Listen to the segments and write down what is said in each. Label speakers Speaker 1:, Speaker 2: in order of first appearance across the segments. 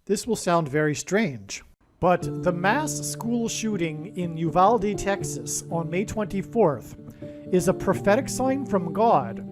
Speaker 1: This will sound very strange, but the mass school shooting in Uvalde, Texas on May 24th is a prophetic sign from God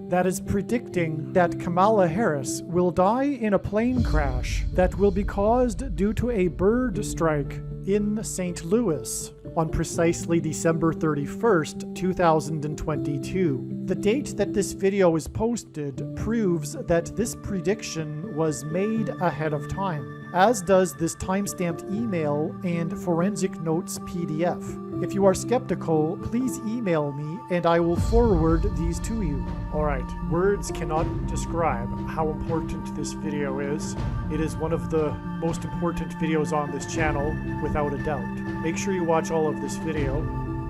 Speaker 1: that is predicting that Kamala Harris will die in a plane crash that will be caused due to a bird strike in St. Louis on precisely December 31st, 2022. The date that this video is posted proves that this prediction was made ahead of time, as does this timestamped email and forensic notes PDF. If you are skeptical, please email me and I will forward these to you. Alright, words cannot describe how important this video is. It is one of the most important videos on this channel, without a doubt. Make sure you watch all of this video.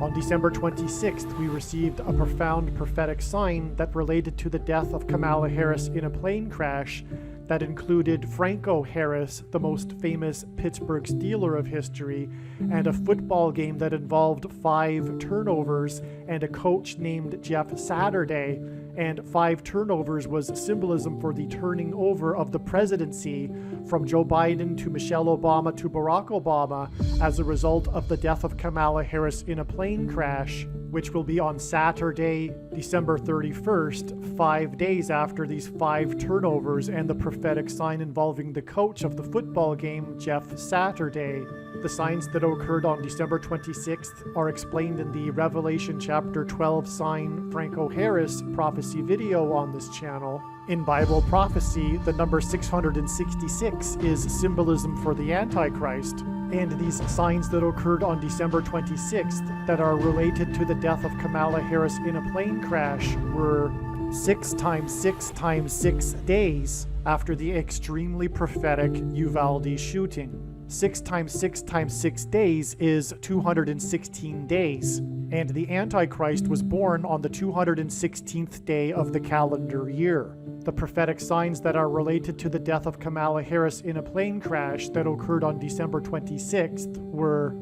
Speaker 1: On December 26th, we received a profound prophetic sign that related to the death of Kamala Harris in a plane crash that included Franco Harris, the most famous Pittsburgh Steeler of history, and a football game that involved 5 turnovers and a coach named Jeff Saturday. And 5 turnovers was symbolism for the turning over of the presidency from Joe Biden to Michelle Obama to Barack Obama as a result of the death of Kamala Harris in a plane crash, which will be on Saturday, December 31st, 5 days after these 5 turnovers and the prophetic sign involving the coach of the football game, Jeff Saturday. The signs that occurred on December 26th are explained in the Revelation chapter 12 sign Franco Harris prophecy video on this channel. In Bible prophecy, the number 666 is symbolism for the Antichrist, and these signs that occurred on December 26th that are related to the death of Kamala Harris in a plane crash were 6 times 6 times 6 days after the extremely prophetic Uvalde shooting. 6 times 6 times 6 days is 216 days, and the Antichrist was born on the 216th day of the calendar year. The prophetic signs that are related to the death of Kamala Harris in a plane crash that occurred on December 26th were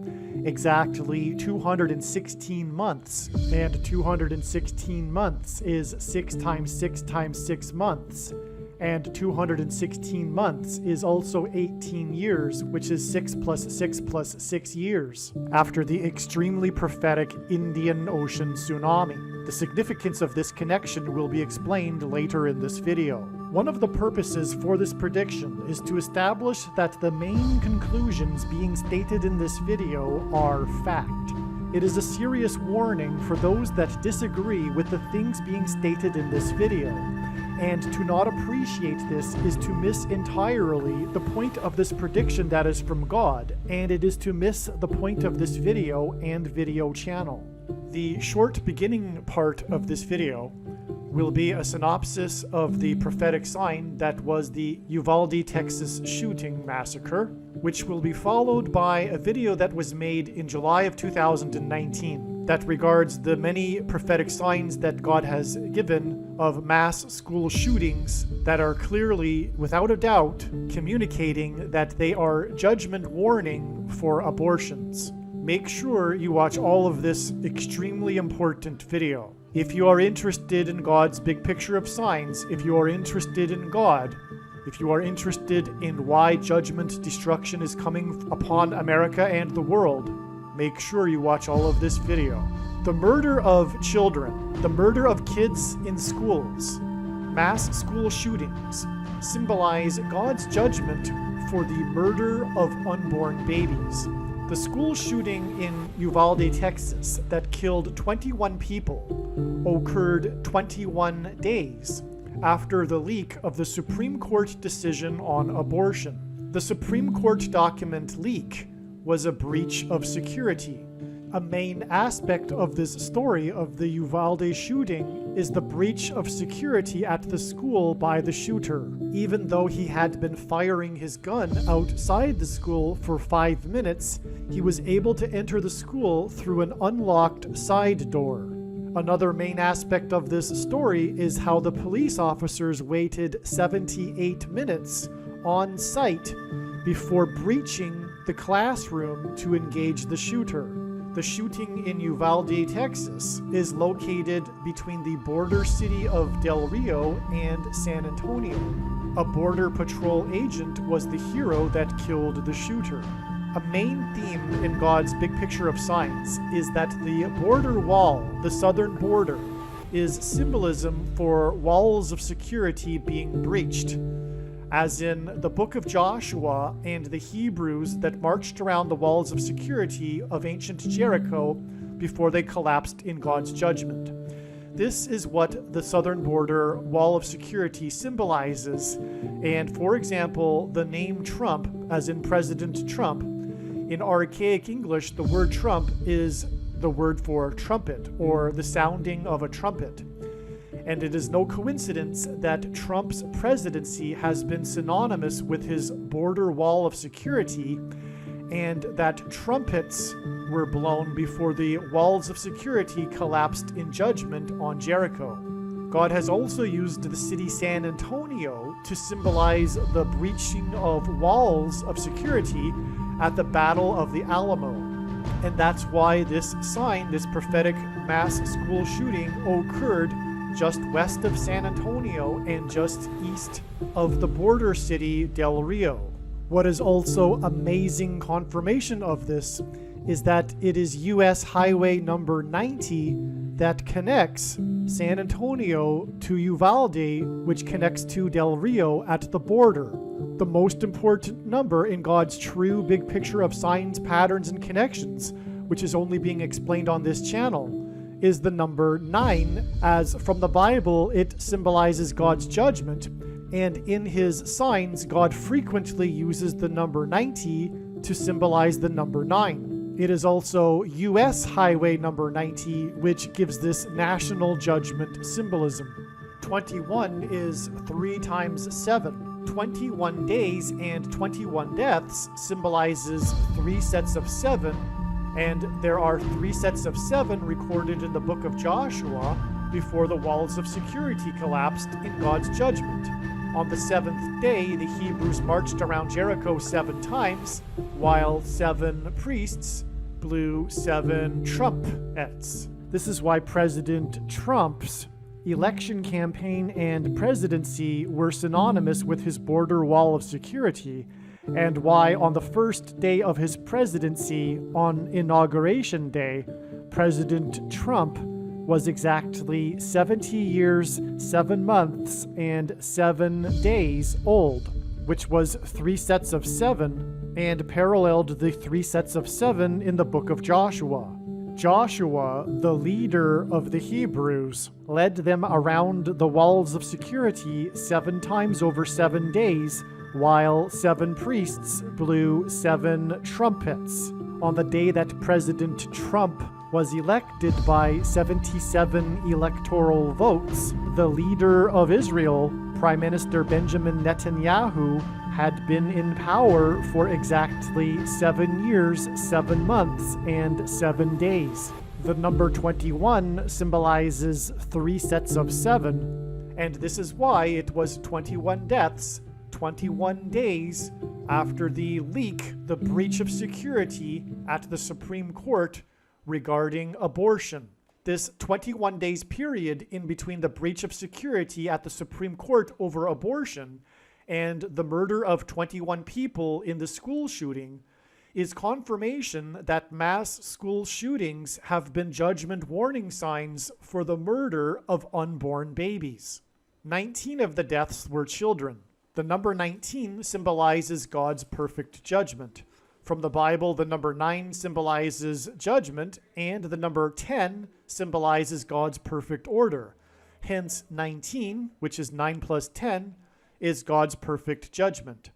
Speaker 1: exactly 216 months, and 216 months is 6 times 6 times 6 months. And 216 months is also 18 years, which is 6 plus 6 plus 6 years, after the extremely prophetic Indian Ocean tsunami. The significance of this connection will be explained later in this video. One of the purposes for this prediction is to establish that the main conclusions being stated in this video are fact. It is a serious warning for those that disagree with the things being stated in this video. And to not appreciate this is to miss entirely the point of this prediction that is from God, and it is to miss the point of this video and video channel. The short beginning part of this video will be a synopsis of the prophetic sign that was the Uvalde, Texas shooting massacre, which will be followed by a video that was made in July of 2019 that regards the many prophetic signs that God has given of mass school shootings that are clearly, without a doubt, communicating that they are judgment warning for abortions. Make sure you watch all of this extremely important video. If you are interested in God's big picture of signs, if you are interested in God, if you are interested in why judgment destruction is coming upon America and the world, make sure you watch all of this video. The murder of children, the murder of kids in schools, mass school shootings symbolize God's judgment for the murder of unborn babies. The school shooting in Uvalde, Texas that killed 21 people occurred 21 days after the leak of the Supreme Court decision on abortion. The Supreme Court document leak was a breach of security. A main aspect of this story of the Uvalde shooting is the breach of security at the school by the shooter. Even though he had been firing his gun outside the school for 5 minutes, he was able to enter the school through an unlocked side door. Another main aspect of this story is how the police officers waited 78 minutes on site before breaching the classroom to engage the shooter. The shooting in Uvalde, Texas is located between the border city of Del Rio and San Antonio. a Border Patrol agent was the hero that killed the shooter. A main theme in God's big picture of signs is that the border wall, the southern border, is symbolism for walls of security being breached, as in the book of Joshua and the Hebrews that marched around the walls of security of ancient Jericho before they collapsed in God's judgment. This is what the southern border wall of security symbolizes, and for example, the name Trump, as in President Trump, in archaic English, the word trump is the word for trumpet, or the sounding of a trumpet. And it is no coincidence that Trump's presidency has been synonymous with his border wall of security, and that trumpets were blown before the walls of security collapsed in judgment on Jericho. God has also used the city San Antonio to symbolize the breaching of walls of security at the Battle of the Alamo. And that's why this sign, this prophetic mass school shooting, occurred just west of San Antonio and just east of the border city Del Rio. What is also amazing confirmation of this is that it is US Highway number 90 that connects San Antonio to Uvalde, which connects to Del Rio at the border. The most important number in God's true big picture of signs, patterns, and connections, which is only being explained on this channel, is the number 9, as from the Bible it symbolizes God's judgment, and in his signs God frequently uses the number 90 to symbolize the number 9. It is also US Highway number 90, which gives this national judgment symbolism. 21 is 3 times 7. 21 days and 21 deaths symbolizes 3 sets of 7, and there are 3 sets of 7 recorded in the book of Joshua before the walls of security collapsed in God's judgment. On the 7th day, the Hebrews marched around Jericho 7 times, while 7 priests blew 7 trumpets. This is why President Trump's election campaign and presidency were synonymous with his border wall of security, and why on the first day of his presidency, on Inauguration Day, President Trump was exactly 70 years, 7 months, and 7 days old, which was 3 sets of 7, and paralleled the 3 sets of 7 in the book of Joshua. Joshua, the leader of the Hebrews, led them around the walls of security 7 times over 7 days, while 7 priests blew 7 trumpets. On the day that President Trump was elected by 77 electoral votes, the leader of Israel, Prime Minister Benjamin Netanyahu, had been in power for exactly 7 years, 7 months, and 7 days. The number 21 symbolizes 3 sets of 7, and this is why it was 21 deaths, 21 days after the leak, the breach of security at the Supreme Court regarding abortion. This 21 days period in between the breach of security at the Supreme Court over abortion and the murder of 21 people in the school shooting is confirmation that mass school shootings have been judgment warning signs for the murder of unborn babies. 19 of the deaths were children. The number 19 symbolizes God's perfect judgment. From the Bible, the number 9 symbolizes judgment, and the number 10 symbolizes God's perfect order. Hence, 19, which is 9 plus 10, is God's perfect judgment.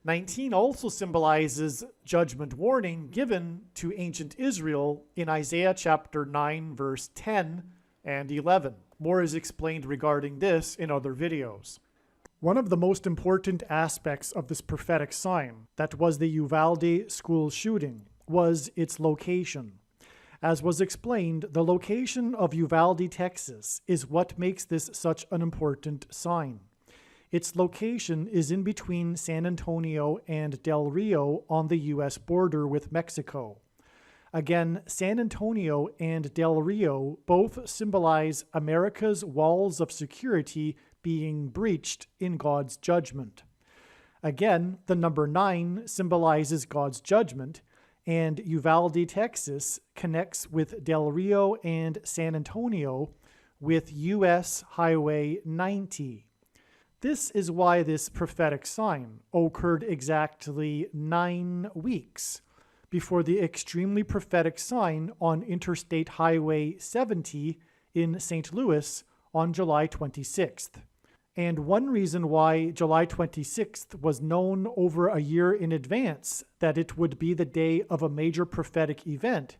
Speaker 1: 19 also symbolizes judgment warning given to ancient Israel in Isaiah chapter 9, verse 10 and 11. More is explained regarding this in other videos. One of the most important aspects of this prophetic sign, that was the Uvalde school shooting, was its location. As was explained, the location of Uvalde, Texas, is what makes this such an important sign. Its location is in between San Antonio and Del Rio on the U.S. border with Mexico. Again, San Antonio and Del Rio both symbolize America's walls of security being breached in God's judgment. Again, the number 9 symbolizes God's judgment, and Uvalde, Texas connects with Del Rio and San Antonio with US Highway 90. This is why this prophetic sign occurred exactly 9 weeks before the extremely prophetic sign on Interstate Highway 70 in St. Louis on July 26th. And one reason why July 26th was known over a year in advance that it would be the day of a major prophetic event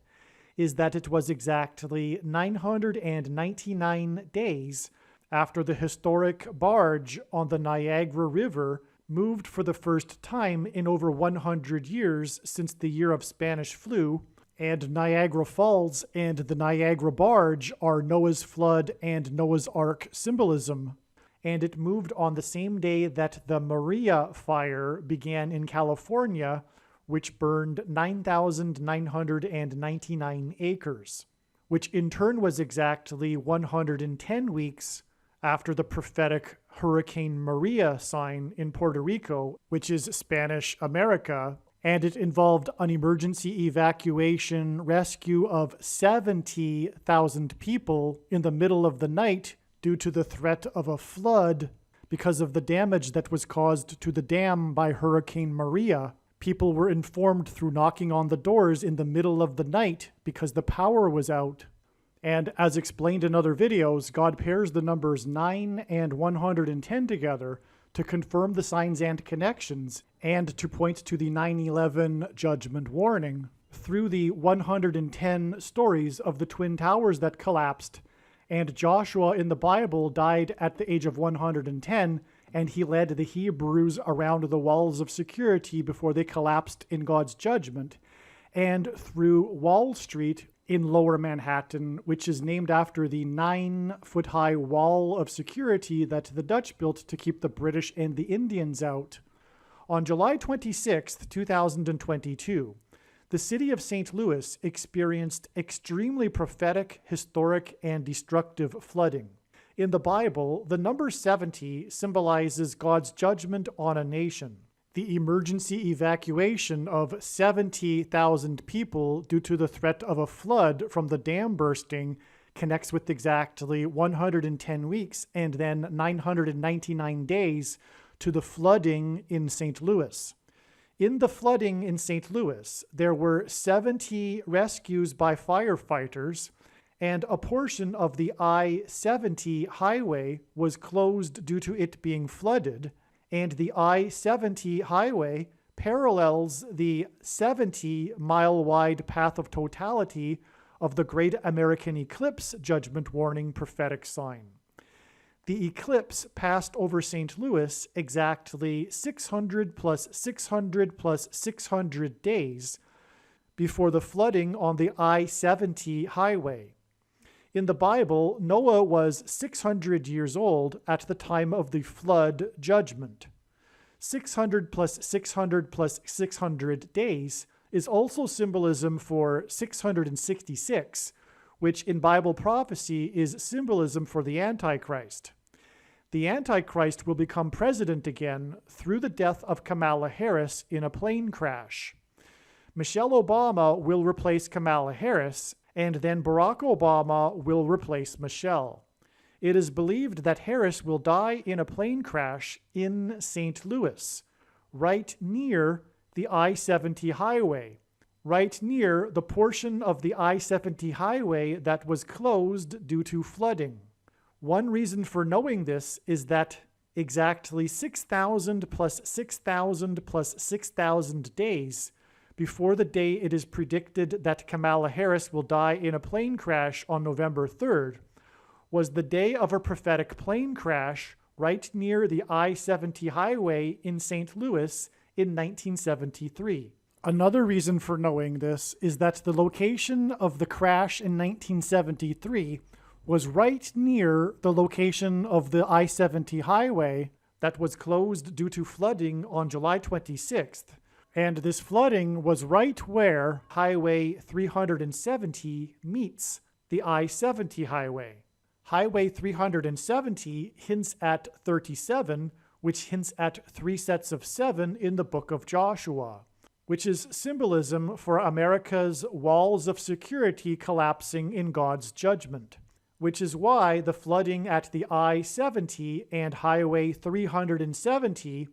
Speaker 1: is that it was exactly 999 days after the historic barge on the Niagara River moved for the first time in over 100 years since the year of Spanish flu, and Niagara Falls and the Niagara Barge are Noah's flood and Noah's Ark symbolism. And it moved on the same day that the Maria fire began in California, which burned 9,999 acres, which in turn was exactly 110 weeks after the prophetic Hurricane Maria sign in Puerto Rico, which is Spanish America, and it involved an emergency evacuation rescue of 70,000 people in the middle of the night due to the threat of a flood because of the damage that was caused to the dam by Hurricane Maria. People were informed through knocking on the doors in the middle of the night because the power was out. And as explained in other videos, God pairs the numbers 9 and 110 together to confirm the signs and connections and to point to the 9/11 judgment warning through the 110 stories of the Twin Towers that collapsed. And Joshua in the Bible died at the age of 110, and he led the Hebrews around the walls of security before they collapsed in God's judgment. And through Wall Street in Lower Manhattan, which is named after the 9-foot-high wall of security that the Dutch built to keep the British and the Indians out. On July 26, 2022, the city of St. Louis experienced extremely prophetic, historic, and destructive flooding. In the Bible, the number 70 symbolizes God's judgment on a nation. The emergency evacuation of 70,000 people due to the threat of a flood from the dam bursting connects with exactly 110 weeks and then 999 days to the flooding in St. Louis. In the flooding in St. Louis, there were 70 rescues by firefighters, and a portion of the I-70 highway was closed due to it being flooded, and the I-70 highway parallels the 70-mile-wide path of totality of the Great American Eclipse judgment warning prophetic sign. The eclipse passed over St. Louis exactly 600 plus 600 plus 600 days before the flooding on the I-70 highway. In the Bible, Noah was 600 years old at the time of the flood judgment. 600 plus 600 plus 600 days is also symbolism for 666, which in Bible prophecy is symbolism for the Antichrist. The Antichrist will become president again through the death of Kamala Harris in a plane crash. Michelle Obama will replace Kamala Harris, and then Barack Obama will replace Michelle. It is believed that Harris will die in a plane crash in St. Louis, right near the I-70 highway, right near the portion of the I-70 highway that was closed due to flooding. One reason for knowing this is that exactly 6,000 plus 6,000 plus 6,000 days before the day it is predicted that Kamala Harris will die in a plane crash on November 3rd, was the day of a prophetic plane crash right near the I-70 highway in St. Louis in 1973. Another reason for knowing this is that the location of the crash in 1973 was right near the location of the I-70 highway that was closed due to flooding on July 26th. And this flooding was right where Highway 370 meets the I-70 highway. Highway 370 hints at 37, which hints at 3 sets of 7 in the book of Joshua, which is symbolism for America's walls of security collapsing in God's judgment, which is why the flooding at the I-70 and Highway 370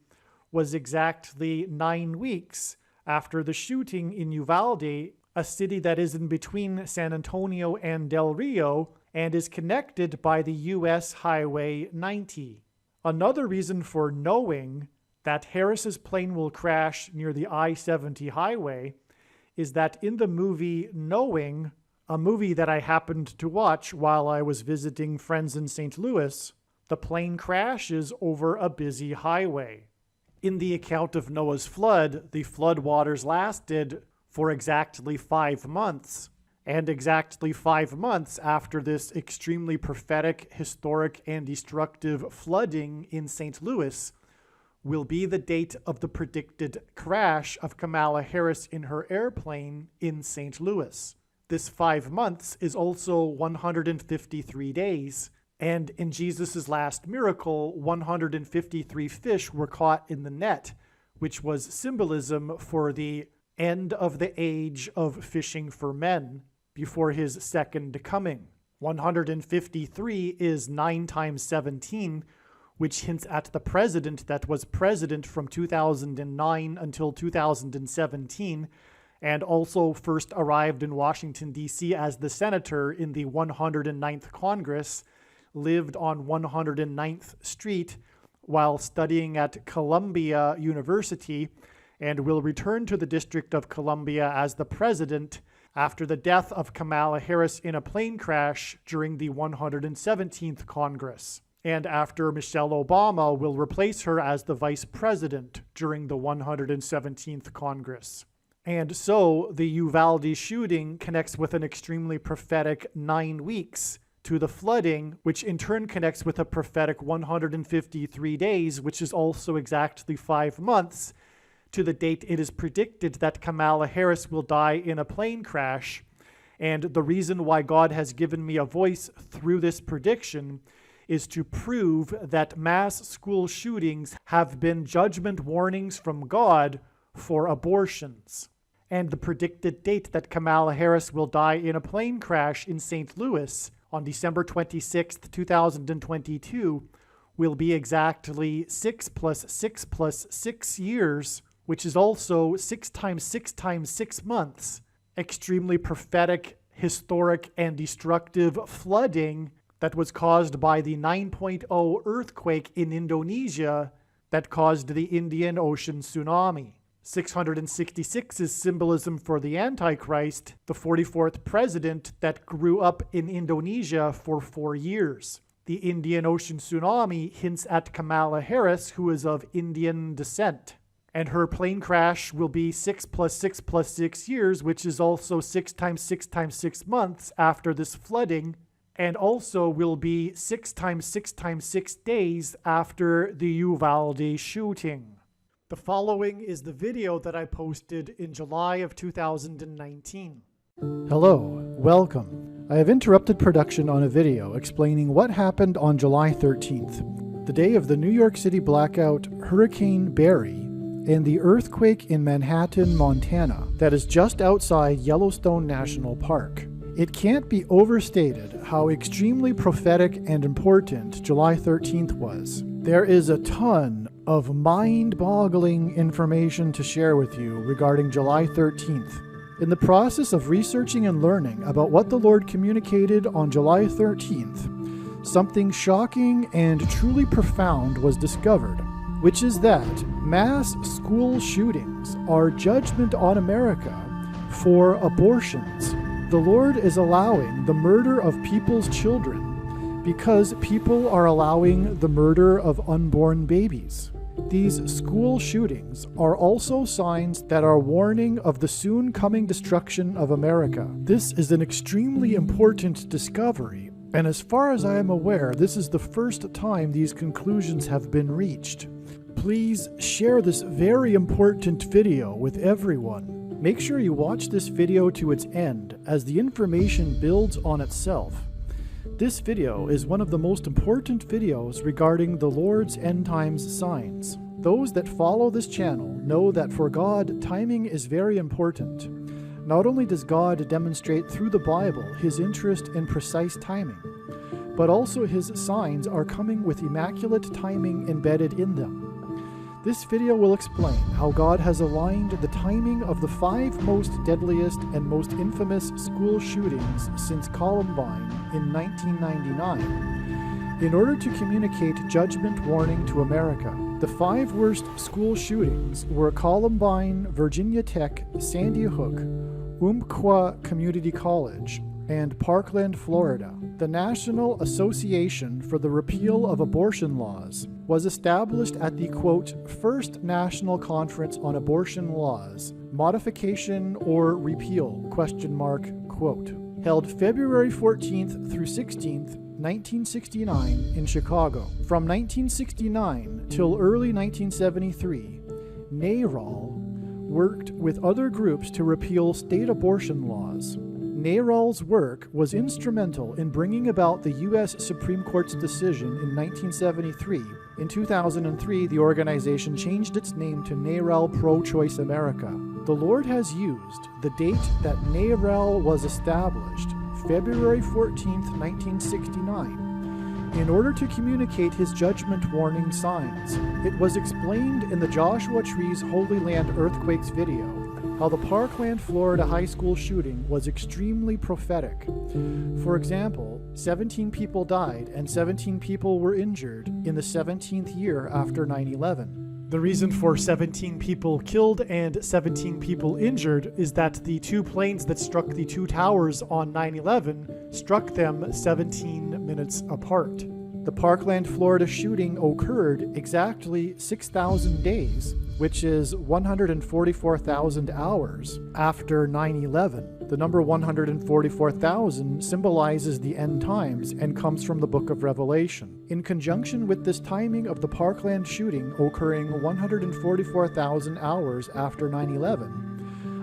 Speaker 1: was exactly 9 weeks after the shooting in Uvalde, a city that is in between San Antonio and Del Rio and is connected by the U.S. Highway 90. Another reason for knowing that Harris's plane will crash near the I-70 highway is that in the movie Knowing, a movie that I happened to watch while I was visiting friends in St. Louis, the plane crashes over a busy highway. In the account of Noah's flood, the flood waters lasted for exactly 5 months. And exactly 5 months after this extremely prophetic, historic, and destructive flooding in St. Louis will be the date of the predicted crash of Kamala Harris in her airplane in St. Louis. This 5 months is also 153 days. And in Jesus' last miracle, 153 fish were caught in the net, which was symbolism for the end of the age of fishing for men before his second coming. 153 is 9 times 17, which hints at the president that was president from 2009 until 2017, and also first arrived in Washington, D.C. as the senator in the 109th Congress, lived on 109th Street while studying at Columbia University, and will return to the District of Columbia as the president after the death of Kamala Harris in a plane crash during the 117th Congress, and after Michelle Obama will replace her as the vice president during the 117th Congress. And so the Uvalde shooting connects with an extremely prophetic 9 weeks to the flooding, which in turn connects with a prophetic 153 days, which is also exactly 5 months, to the date it is predicted that Kamala Harris will die in a plane crash. And the reason why God has given me a voice through this prediction is to prove that mass school shootings have been judgment warnings from God for abortions. And the predicted date that Kamala Harris will die in a plane crash in St. Louis on December 26, 2022, will be exactly 6 plus 6 plus 6 years, which is also 6 times 6 times 6 months. Extremely prophetic, historic, and destructive flooding that was caused by the 9.0 earthquake in Indonesia that caused the Indian Ocean tsunami. 666 is symbolism for the Antichrist, the 44th president that grew up in Indonesia for 4 years. The Indian Ocean tsunami hints at Kamala Harris, who is of Indian descent. And her plane crash will be 6 plus 6 plus 6 years, which is also 6 times 6 times 6 months after this flooding, and also will be 6 times 6 times 6 days after the Uvalde shooting. The following is the video that I posted in July of 2019. Hello, welcome. I have interrupted production on a video explaining what happened on July 13th, the day of the New York City blackout, Hurricane Barry, and the earthquake in Manhattan, Montana, that is just outside Yellowstone National Park. It can't be overstated how extremely prophetic and important July 13th was. There is a ton of mind-boggling information to share with you regarding July 13th. In the process of researching and learning about what the Lord communicated on July 13th, something shocking and truly profound was discovered, which is that mass school shootings are judgment on America for abortions. The Lord is allowing the murder of people's children because people are allowing the murder of unborn babies. These school shootings are also signs that are warning of the soon coming destruction of America. This is an extremely important discovery, and as far as I am aware, this is the first time these conclusions have been reached. Please share this very important video with everyone. Make sure you watch this video to its end, as the information builds on itself. This video is one of the most important videos regarding the Lord's end times signs. Those that follow this channel know that for God, timing is very important. Not only does God demonstrate through the Bible his interest in precise timing, but also his signs are coming with immaculate timing embedded in them. This video will explain how God has aligned the timing of the 5 most deadliest and most infamous school shootings since Columbine in 1999 in order to communicate judgment warning to America. The 5 worst school shootings were Columbine, Virginia Tech, Sandy Hook, Umpqua Community College, and Parkland, Florida. The National Association for the Repeal of Abortion Laws was established at the, quote, First National Conference on Abortion Laws, Modification or Repeal, question mark, quote, held February 14th through 16th, 1969 in Chicago. From 1969 till early 1973, NARAL worked with other groups to repeal state abortion laws. NARAL's work was instrumental in bringing about the U.S. Supreme Court's decision in 1973. In 2003, the organization changed its name to NARAL Pro-Choice America. The Lord has used the date that NARAL was established, February 14th, 1969, in order to communicate his judgment warning signs. It was explained in the Joshua Trees Holy Land Earthquakes video how the Parkland, Florida high school shooting was extremely prophetic. For example, 17 people died and 17 people were injured in the 17th year after 9/11. The reason for 17 people killed and 17 people injured is that the 2 planes that struck the 2 towers on 9/11 struck them 17 minutes apart. The Parkland, Florida shooting occurred exactly 6,000 days, which is 144,000 hours after 9/11. The number 144,000 symbolizes the end times and comes from the book of Revelation. In conjunction with this timing of the Parkland shooting occurring 144,000 hours after 9/11,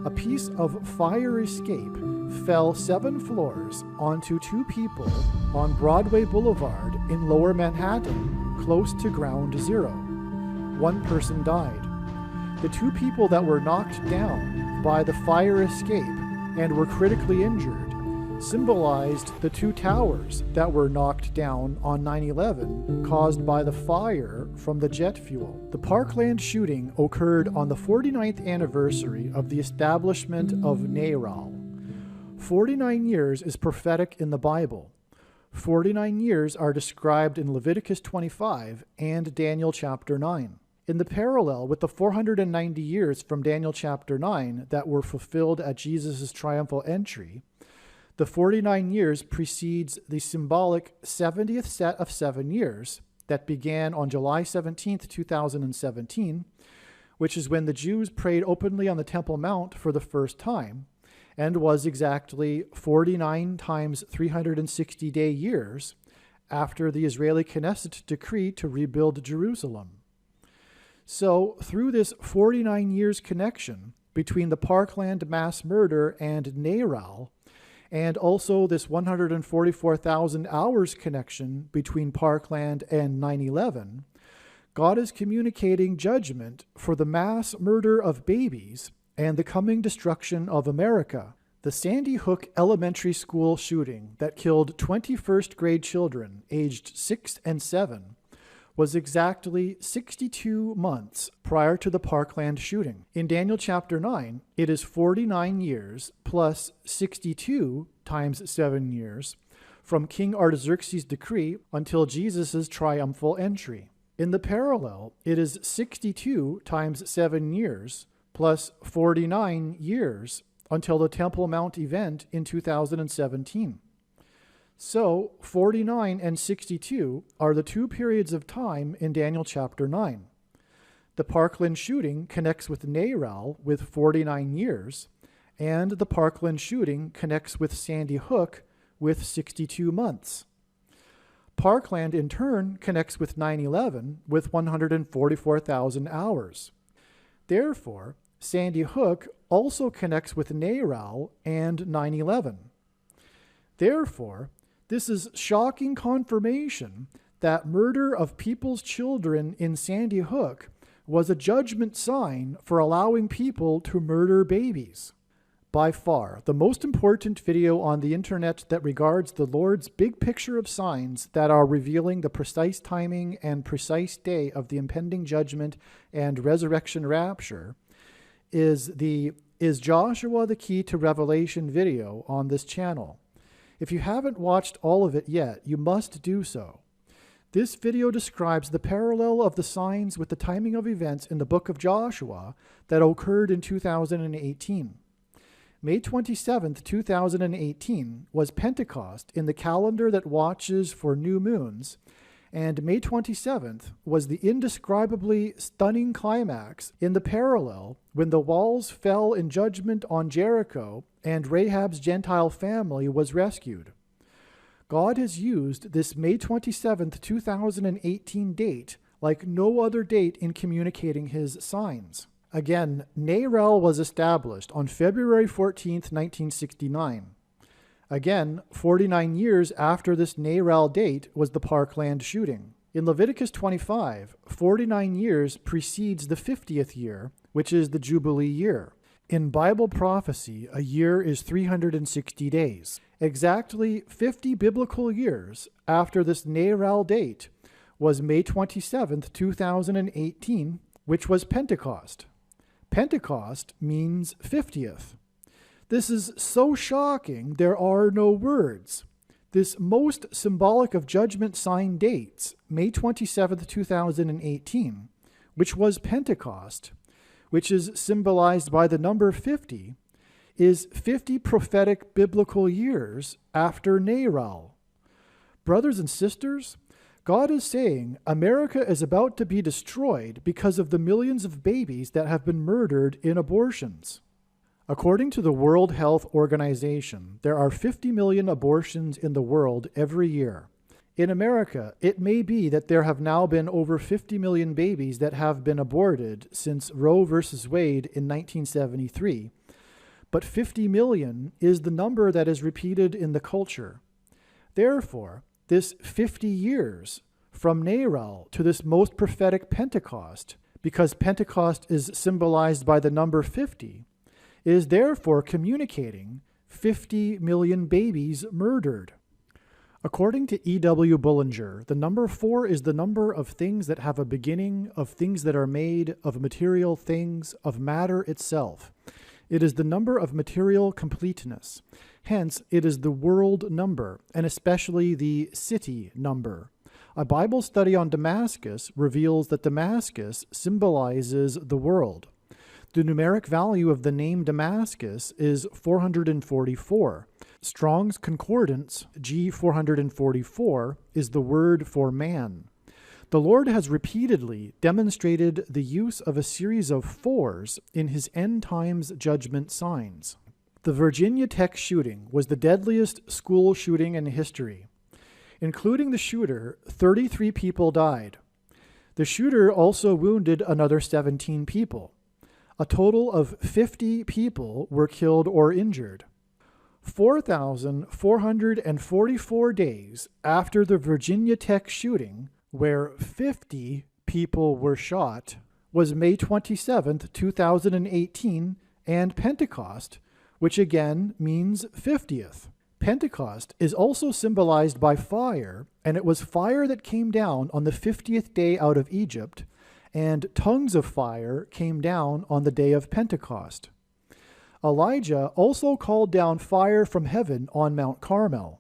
Speaker 1: a piece of fire escape fell 7 floors onto 2 people on Broadway Boulevard in Lower Manhattan, close to ground zero. 1 person died. The 2 people that were knocked down by the fire escape and were critically injured symbolized the 2 towers that were knocked down on 9/11 caused by the fire from the jet fuel. The Parkland shooting occurred on the 49th anniversary of the establishment of NARAL. 49 years is prophetic in the Bible. 49 years are described in Leviticus 25 and Daniel chapter 9. In the parallel with the 490 years from Daniel chapter 9 that were fulfilled at Jesus' triumphal entry, the 49 years precedes the symbolic 70th set of 7 years that began on July 17th, 2017, which is when the Jews prayed openly on the Temple Mount for the first time, and was exactly 49 times 360-day years after the Israeli Knesset decree to rebuild Jerusalem. So, through this 49 years connection between the Parkland mass murder and NARAL, and also this 144,000 hours connection between Parkland and 9/11, God is communicating judgment for the mass murder of babies and the coming destruction of America. The Sandy Hook Elementary School shooting that killed 21st grade children aged 6 and 7 was exactly 62 months prior to the Parkland shooting. In Daniel chapter 9, it is 49 years plus 62 times 7 years from King Artaxerxes' decree until Jesus' triumphal entry. In the parallel, it is 62 times 7 years plus 49 years until the Temple Mount event in 2017. So, 49 and 62 are the 2 periods of time in Daniel chapter 9. The Parkland shooting connects with NARAL with 49 years, and the Parkland shooting connects with Sandy Hook with 62 months. Parkland, in turn, connects with 9/11 with 144,000 hours. Therefore, Sandy Hook also connects with NARAL and 9/11. Therefore, This is shocking confirmation that murder of people's children in Sandy Hook was a judgment sign for allowing people to murder babies. By far, the most important video on the internet that regards the Lord's big picture of signs that are revealing the precise timing and precise day of the impending judgment and resurrection rapture is Joshua the Key to Revelation video on this channel. If you haven't watched all of it yet, you must do so. This video describes the parallel of the signs with the timing of events in the book of Joshua that occurred in 2018. May 27, 2018 was Pentecost in the calendar that watches for new moons, and May 27th was the indescribably stunning climax in the parallel when the walls fell in judgment on Jericho and Rahab's Gentile family was rescued. God has used this May 27th, 2018 date like no other date in communicating his signs. Again, NARAL was established on February 14th, 1969. Again, 49 years after this NARAL date was the Parkland shooting. In Leviticus 25, 49 years precedes the 50th year, which is the Jubilee year. In Bible prophecy, a year is 360 days. Exactly 50 biblical years after this NARAL date was May 27th, 2018, which was Pentecost. Pentecost means 50th. This is so shocking, there are no words. This most symbolic of judgment sign dates, May 27th, 2018, which was Pentecost, which is symbolized by the number 50, is 50 prophetic biblical years after NARAL. Brothers and sisters, God is saying America is about to be destroyed because of the millions of babies that have been murdered in abortions. According to the World Health Organization, there are 50 million abortions in the world every year. In America, it may be that there have now been over 50 million babies that have been aborted since Roe v. Wade in 1973, but 50 million is the number that is repeated in the culture. Therefore, this 50 years from NARAL to this most prophetic Pentecost, because Pentecost is symbolized by the number 50, is therefore communicating 50 million babies murdered. According to E.W. Bullinger, the number 4 is the number of things that have a beginning, of things that are made, of material things, of matter itself. It is the number of material completeness. Hence, it is the world number, and especially the city number. A Bible study on Damascus reveals that Damascus symbolizes the world. The numeric value of the name Damascus is 444. Strong's Concordance, G444, is the word for man. The Lord has repeatedly demonstrated the use of a series of 4s in his end times judgment signs. The Virginia Tech shooting was the deadliest school shooting in history. Including the shooter, 33 people died. The shooter also wounded another 17 people. A total of 50 people were killed or injured. 4,444 days after the Virginia Tech shooting, where 50 people were shot, was May 27, 2018, and Pentecost, which again means 50th. Pentecost is also symbolized by fire, and it was fire that came down on the 50th day out of Egypt, and tongues of fire came down on the day of Pentecost. Elijah also called down fire from heaven on Mount Carmel.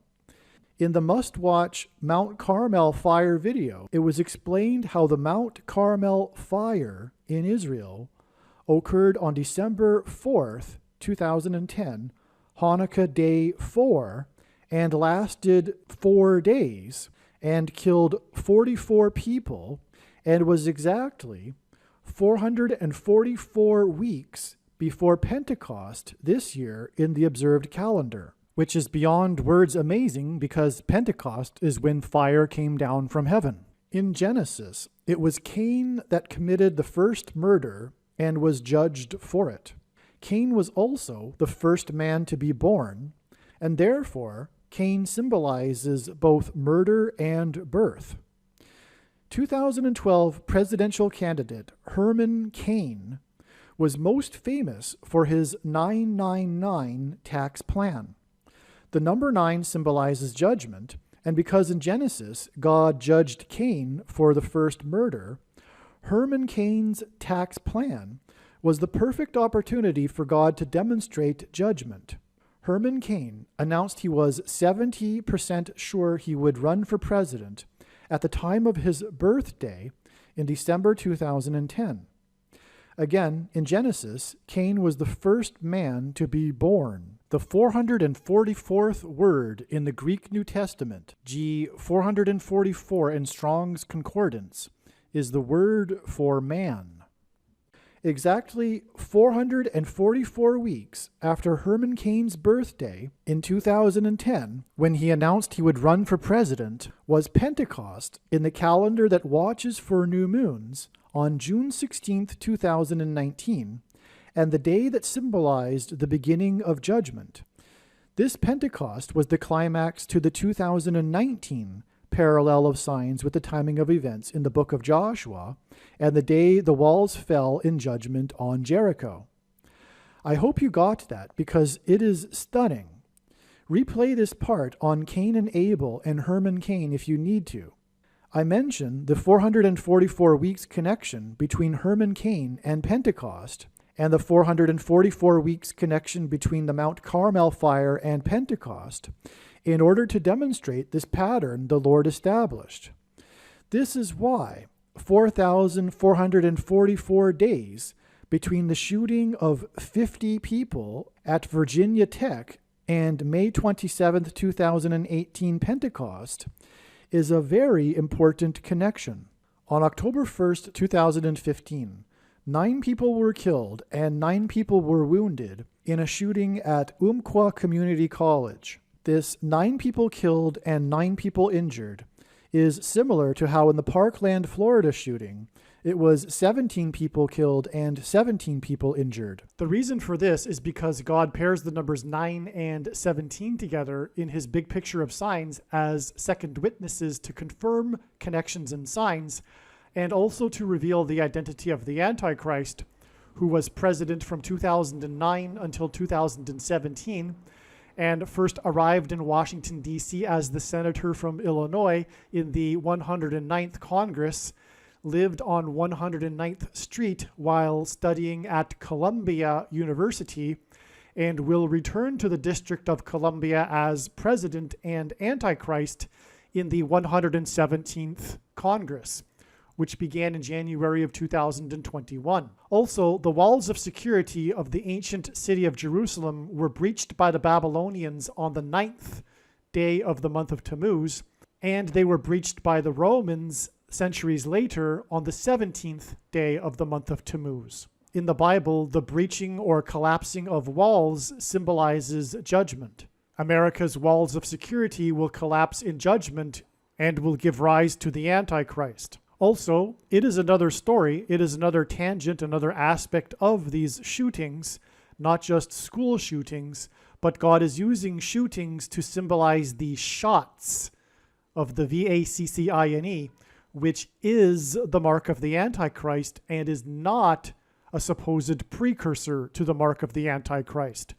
Speaker 1: In the must-watch Mount Carmel fire video, it was explained how the Mount Carmel fire in Israel occurred on December 4th, 2010, Hanukkah Day 4, and lasted 4 days, and killed 44 people, and was exactly 444 weeks before Pentecost this year in the observed calendar, which is beyond words amazing because Pentecost is when fire came down from heaven. In Genesis, it was Cain that committed the first murder and was judged for it. Cain was also the first man to be born, and therefore Cain symbolizes both murder and birth. 2012 presidential candidate Herman Cain was most famous for his 999 tax plan. The number 9 symbolizes judgment, and because in Genesis God judged Cain for the first murder, Herman Cain's tax plan was the perfect opportunity for God to demonstrate judgment. Herman Cain announced he was 70% sure he would run for president at the time of his birthday in December 2010. Again, in Genesis, Cain was the first man to be born. The 444th word in the Greek New Testament, G 444 in Strong's Concordance, is the word for man. Exactly 444 weeks after Herman Cain's birthday in 2010, when he announced he would run for president, was Pentecost in the calendar that watches for new moons on June 16, 2019, and the day that symbolized the beginning of judgment. This Pentecost was the climax to the 2019 parallel of signs with the timing of events in the book of Joshua and the day the walls fell in judgment on Jericho. I hope you got that because it is stunning. Replay this part on Cain and Abel and Herman Cain if you need to. I mentioned the 444 weeks connection between Herman Cain and Pentecost, and the 444 weeks connection between the Mount Carmel fire and Pentecost, in order to demonstrate this pattern the Lord established. This is why 4,444 days between the shooting of 50 people at Virginia Tech and May 27, 2018 Pentecost is a very important connection. On October 1st, 2015, 9 people were killed and 9 people were wounded in a shooting at Umpqua Community College. This 9 people killed and 9 people injured is similar to how in the Parkland, Florida shooting, it was 17 people killed and 17 people injured. The reason for this is because God pairs the numbers 9 and 17 together in his big picture of signs as second witnesses to confirm connections and signs, and also to reveal the identity of the Antichrist, who was president from 2009 until 2017, and first arrived in Washington, D.C. as the senator from Illinois in the 109th Congress, lived on 109th Street while studying at Columbia University, and will return to the District of Columbia as president and Antichrist in the 117th Congress, which began in January of 2021. Also, the walls of security of the ancient city of Jerusalem were breached by the Babylonians on the 9th day of the month of Tammuz, and they were breached by the Romans centuries later on the 17th day of the month of Tammuz. In the Bible, the breaching or collapsing of walls symbolizes judgment. America's walls of security will collapse in judgment and will give rise to the Antichrist. Also, it is another story, it is another tangent, another aspect of these shootings, not just school shootings, but God is using shootings to symbolize the shots of the VACCINE, which is the mark of the Antichrist and is not a supposed precursor to the mark of the Antichrist.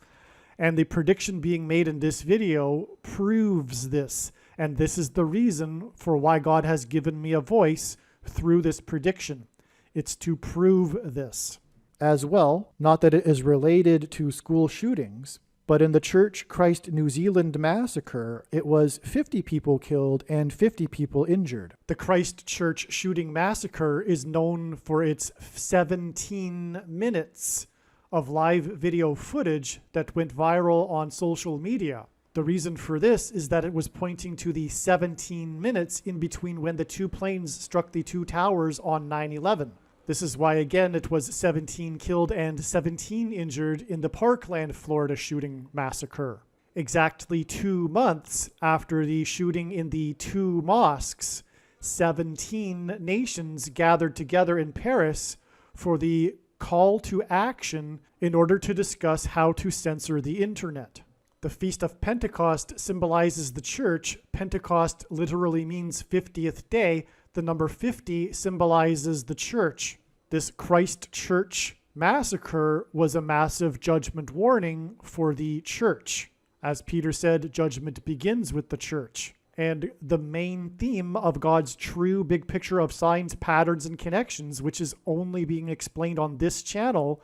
Speaker 1: And the prediction being made in this video proves this, and this is the reason for why God has given me a voice through this prediction. It's to prove this. As well, not that it is related to school shootings, but in the Church Christ New Zealand massacre, it was 50 people killed and 50 people injured. The Christ Church shooting massacre is known for its 17 minutes of live video footage that went viral on social media. The reason for this is that it was pointing to the 17 minutes in between when the 2 planes struck the 2 towers on 9/11. This is why, again, it was 17 killed and 17 injured in the Parkland, Florida shooting massacre. Exactly 2 months after the shooting in the 2 mosques, 17 nations gathered together in Paris for the call to action in order to discuss how to censor the internet. The Feast of Pentecost symbolizes the church. Pentecost literally means 50th day. The number 50 symbolizes the church. This Christ Church massacre was a massive judgment warning for the church. As Peter said, judgment begins with the church. And the main theme of God's true big picture of signs, patterns, and connections, which is only being explained on this channel,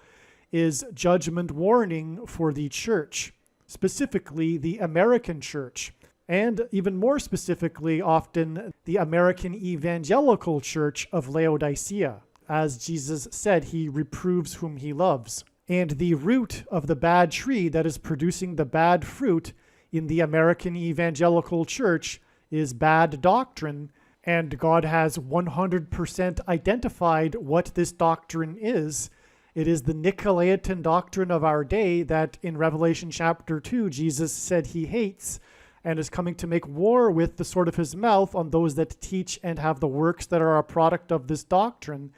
Speaker 1: is judgment warning for the church, specifically the American church, and even more specifically, often the American evangelical church of Laodicea. As Jesus said, he reproves whom he loves. And the root of the bad tree that is producing the bad fruit in the American evangelical church is bad doctrine, and God has 100% identified what this doctrine is. It is the Nicolaitan doctrine of our day that in Revelation chapter 2, Jesus said he hates and is coming to make war with the sword of his mouth on those that teach and have the works that are a product of this doctrine.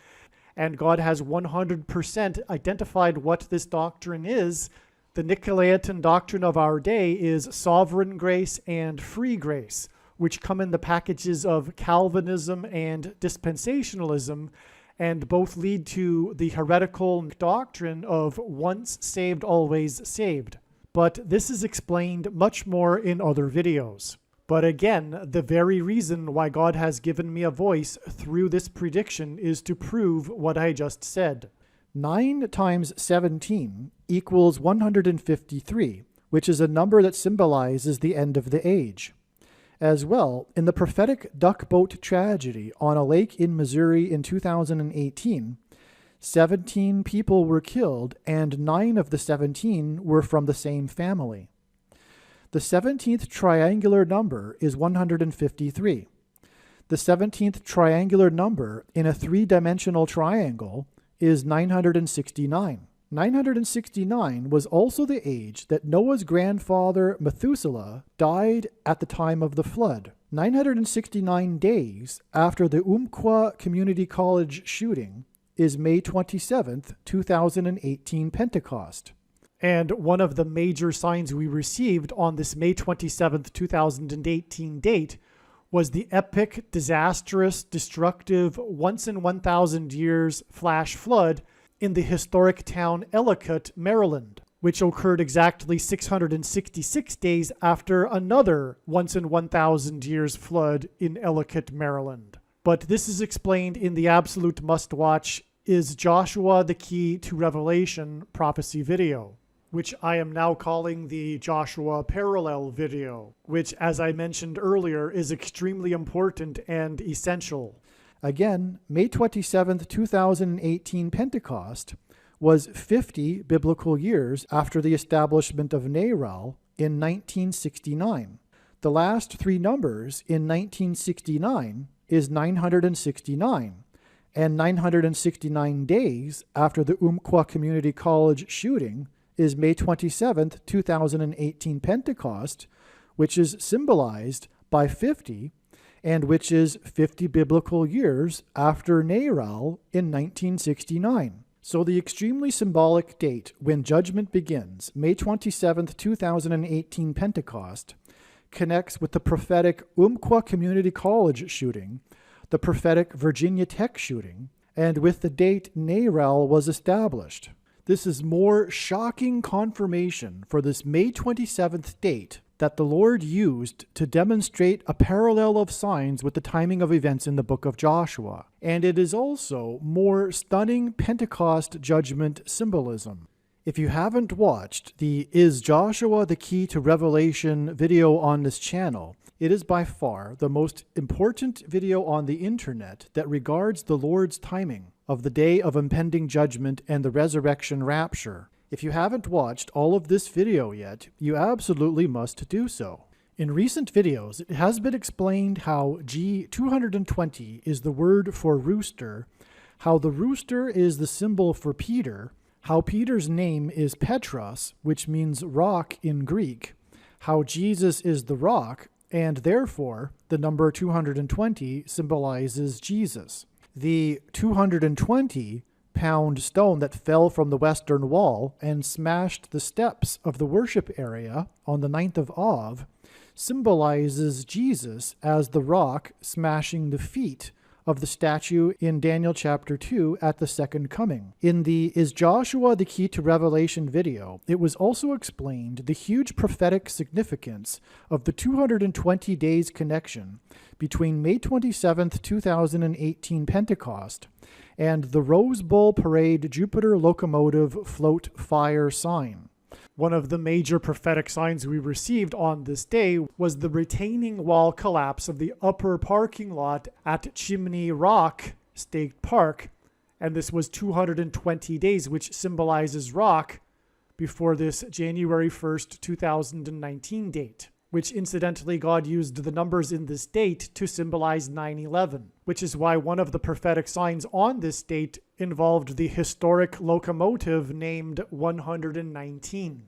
Speaker 1: And God has 100% identified what this doctrine is. The Nicolaitan doctrine of our day is sovereign grace and free grace, which come in the packages of Calvinism and dispensationalism, and both lead to the heretical doctrine of once saved, always saved. But this is explained much more in other videos. But again, the very reason why God has given me a voice through this prediction is to prove what I just said. 9 times 17 equals 153, which is a number that symbolizes the end of the age. As well, in the prophetic duck boat tragedy on a lake in Missouri in 2018, 17 people were killed, and 9 of the 17 were from the same family. The 17th triangular number is 153. The 17th triangular number in a three-dimensional triangle is 969. 969 was also the age that Noah's grandfather Methuselah died at the time of the flood. 969 days after the Umpqua Community College shooting is May 27th, 2018 Pentecost. And one of the major signs we received on this May 27th, 2018 date was the epic, disastrous, destructive, once in 1,000 years flash flood in the historic town Ellicott, Maryland, which occurred exactly 666 days after another once in 1,000 years flood in Ellicott, Maryland. But this is explained in the absolute must-watch Is Joshua the Key to Revelation prophecy video, which I am now calling the Joshua Parallel video, which, as I mentioned earlier, is extremely important and essential. Again, May 27th, 2018 Pentecost was 50 biblical years after the establishment of NARAL in 1969. The last three numbers in 1969 is 969, and 969 days after the Umpqua Community College shooting is May 27th, 2018 Pentecost, which is symbolized by 50, and which is 50 biblical years after NARAL in 1969. So the extremely symbolic date when judgment begins, May 27th, 2018 Pentecost, connects with the prophetic Umpqua Community College shooting, the prophetic Virginia Tech shooting, and with the date NARAL was established. This is more shocking confirmation for this May 27th date that the Lord used to demonstrate a parallel of signs with the timing of events in the book of Joshua. And it is also more stunning Pentecost judgment symbolism. If you haven't watched the Is Joshua the Key to Revelation video on this channel, it is by far the most important video on the internet that regards the Lord's timing of the day of impending judgment and the resurrection rapture. If you haven't watched all of this video yet, you absolutely must do so. In recent videos, it has been explained how G220 is the word for rooster, how the rooster is the symbol for Peter, how Peter's name is Petros, which means rock in Greek, how Jesus is the rock, and therefore the number 220 symbolizes Jesus. The 220 pound stone that fell from the western wall and smashed the steps of the worship area on the 9th of Av symbolizes Jesus as the rock smashing the feet of the statue in Daniel chapter 2 at the second coming. In the Is Joshua the Key to Revelation video, it was also explained the huge prophetic significance of the 220 days connection between May 27th, 2018 Pentecost and the Rose Bowl Parade Jupiter Locomotive Float Fire sign. One of the major prophetic signs we received on this day was the retaining wall collapse of the upper parking lot at Chimney Rock State Park, and this was 220 days, which symbolizes rock before this January 1st, 2019 date, which incidentally God used the numbers in this date to symbolize 9/11, which is why one of the prophetic signs on this date involved the historic locomotive named 119.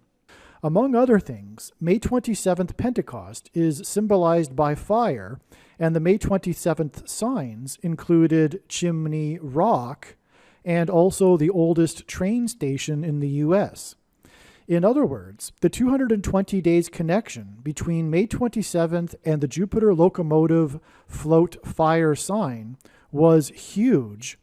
Speaker 1: Among other things, May 27th Pentecost is symbolized by fire, and the May 27th signs included Chimney Rock and also the oldest train station in the U.S. In other words, the 220 days connection between May 27th and the Jupiter Locomotive Float Fire sign was huge,